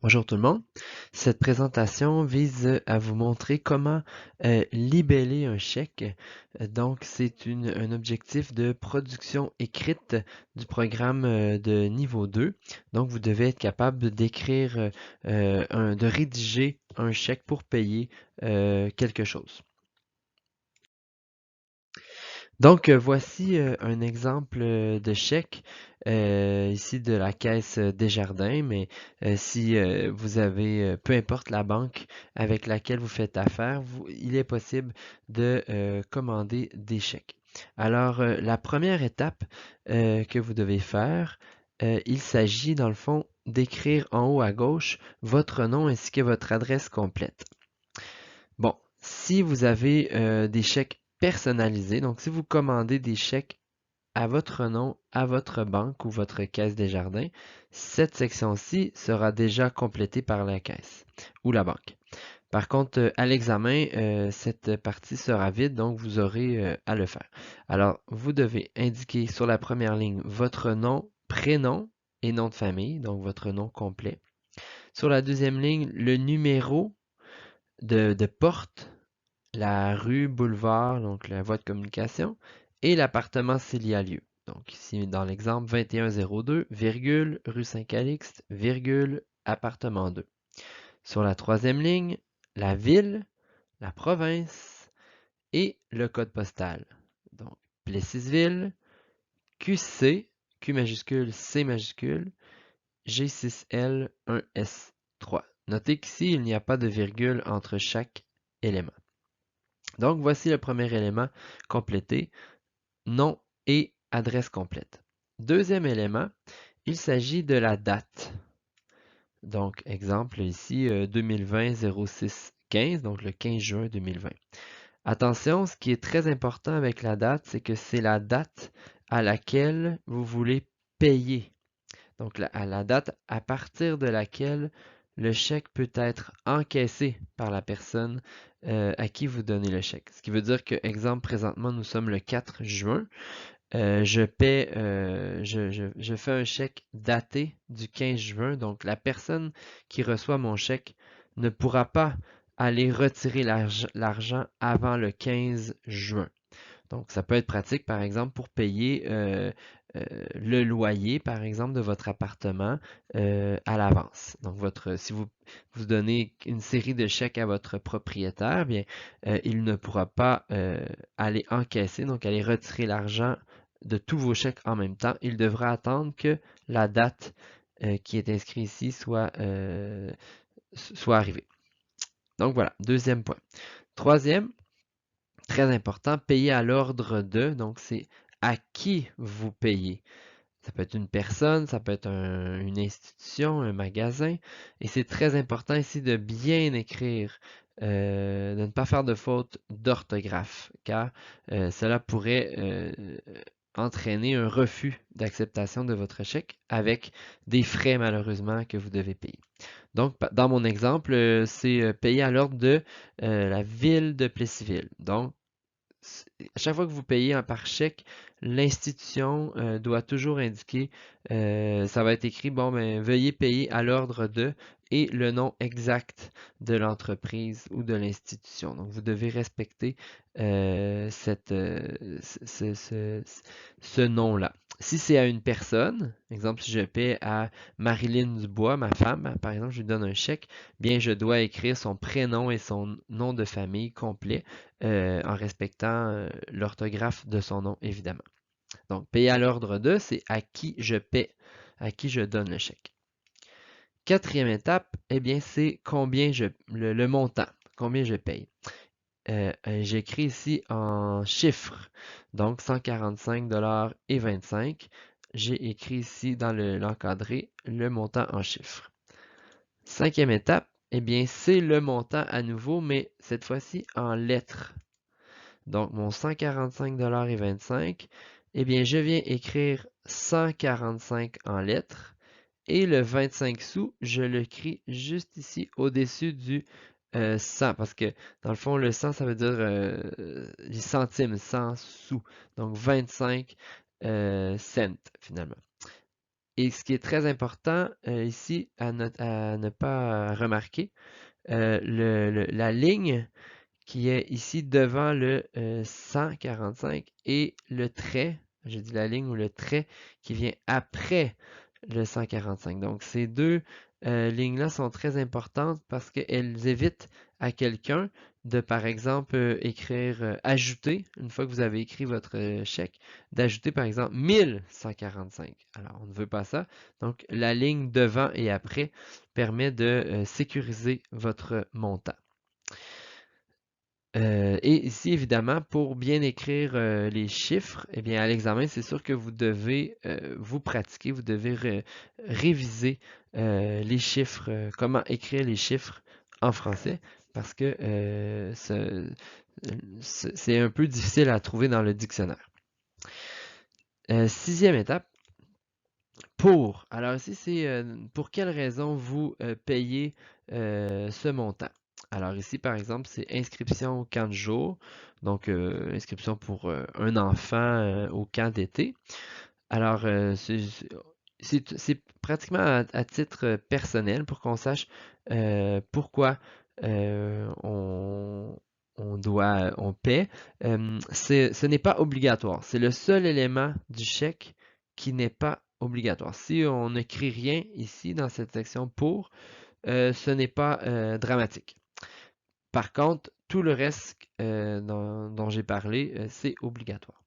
Bonjour tout le monde. Cette présentation vise à vous montrer comment libeller un chèque. Donc, c'est un objectif de production écrite du programme de niveau 2. Donc, vous devez être capable d'écrire, de rédiger un chèque pour payer quelque chose. Donc, voici un exemple de chèque ici de la caisse Desjardins, mais si vous avez, peu importe la banque avec laquelle vous faites affaire, il est possible de commander des chèques. Alors, la première étape que vous devez faire, il s'agit dans le fond d'écrire en haut à gauche votre nom ainsi que votre adresse complète. Bon, si vous avez des chèques personnalisés, donc si vous commandez des chèques à votre nom, à votre banque ou votre caisse Desjardins, cette section-ci sera déjà complétée par la caisse ou la banque. Par contre, à l'examen, cette partie sera vide, donc vous aurez à le faire. Alors, vous devez indiquer sur la première ligne votre nom, prénom et nom de famille, donc votre nom complet. Sur la deuxième ligne, le numéro de porte, la rue, boulevard, donc la voie de communication, et l'appartement s'il y a lieu. Donc ici, dans l'exemple, 2102, virgule, rue Saint-Calixte, virgule, appartement 2. Sur la troisième ligne, la ville, la province et le code postal. Donc, Plessisville, QC, Q majuscule, C majuscule, G6L1S3. Notez qu'ici, il n'y a pas de virgule entre chaque élément. Donc, voici le premier élément complété, nom et adresse complète. Deuxième élément, il s'agit de la date. Donc, exemple ici, 2020-06-15, donc le 15 juin 2020. Attention, ce qui est très important avec la date, c'est que c'est la date à laquelle vous voulez payer. Donc, à la date à partir de laquelle le chèque peut être encaissé par la personne à qui vous donnez le chèque. Ce qui veut dire que, exemple, présentement, nous sommes le 4 juin. Je fais un chèque daté du 15 juin. Donc, la personne qui reçoit mon chèque ne pourra pas aller retirer l'argent avant le 15 juin. Donc, ça peut être pratique, par exemple, pour payer le loyer, par exemple, de votre appartement à l'avance. Donc, si vous donnez une série de chèques à votre propriétaire, bien, il ne pourra pas aller encaisser, donc aller retirer l'argent de tous vos chèques en même temps. Il devra attendre que la date qui est inscrite ici soit arrivée. Donc, voilà, deuxième point. Troisième, très important, payer à l'ordre de, donc c'est à qui vous payez. Ça peut être une personne, ça peut être une institution, un magasin, et c'est très important ici de bien écrire, de ne pas faire de faute d'orthographe, car cela pourrait entraîner un refus d'acceptation de votre chèque avec des frais malheureusement que vous devez payer. Donc, dans mon exemple, c'est payé à l'ordre de la ville de Plessisville. Donc, à chaque fois que vous payez par chèque, l'institution doit toujours indiquer, ça va être écrit, bon, ben, veuillez payer à l'ordre de et le nom exact de l'entreprise ou de l'institution. Donc, vous devez respecter ce nom-là. Si c'est à une personne, exemple, si je paie à Marilyn Dubois, ma femme, par exemple, je lui donne un chèque, bien, je dois écrire son prénom et son nom de famille complet en respectant l'orthographe de son nom, évidemment. Donc, payer à l'ordre de, c'est à qui je paie, à qui je donne le chèque. Quatrième étape, eh bien, c'est le montant, combien je paye. J'écris ici en chiffres, donc 145,25 $. J'ai écrit ici dans l'encadré le montant en chiffres. Cinquième étape, eh bien, c'est le montant à nouveau, mais cette fois-ci en lettres. Donc, mon 145,25 $, eh bien, je viens écrire 145 en lettres et le 25 sous, je l'écris juste ici au-dessus du 100 parce que dans le fond, le 100, ça veut dire les centimes, 100 sous. Donc, 25 cents finalement. Et ce qui est très important ici à ne pas remarquer, la ligne qui est ici devant le 145 et le trait, j'ai dit la ligne ou le trait qui vient après le 145. Donc ces deux lignes-là sont très importantes parce qu'elles évitent à quelqu'un de, par exemple, écrire ajouter, une fois que vous avez écrit votre chèque, d'ajouter par exemple 1145. Alors on ne veut pas ça. Donc la ligne devant et après permet de sécuriser votre montant. Et ici, évidemment, pour bien écrire les chiffres, eh bien, à l'examen, c'est sûr que vous devez vous pratiquer, vous devez réviser les chiffres, comment écrire les chiffres en français, parce que c'est un peu difficile à trouver dans le dictionnaire. Sixième étape, pour. Alors ici, c'est pour quelle raison vous payez ce montant. Alors ici, par exemple, c'est inscription au camp de jour, donc inscription pour un enfant au camp d'été. Alors, c'est pratiquement à titre personnel pour qu'on sache pourquoi on paie. Ce n'est pas obligatoire. C'est le seul élément du chèque qui n'est pas obligatoire. Si on n'écrit rien ici dans cette section pour, ce n'est pas dramatique. Par contre, tout le reste dont j'ai parlé, c'est obligatoire.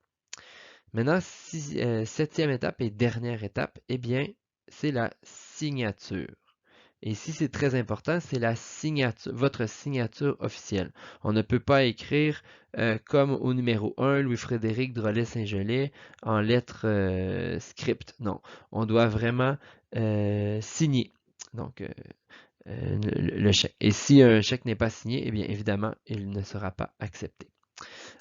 Maintenant, septième étape et dernière étape, eh bien, c'est la signature. Et ici, c'est très important, c'est la signature, votre signature officielle. On ne peut pas écrire comme au numéro 1, Louis-Frédéric Drolet-Saint-Gelais, en lettres script. Non, on doit vraiment signer. Donc, le chèque. Et si un chèque n'est pas signé, eh bien, évidemment, il ne sera pas accepté.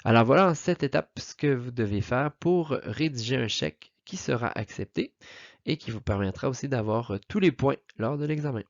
Alors voilà en 7 étapes ce que vous devez faire pour rédiger un chèque qui sera accepté et qui vous permettra aussi d'avoir tous les points lors de l'examen.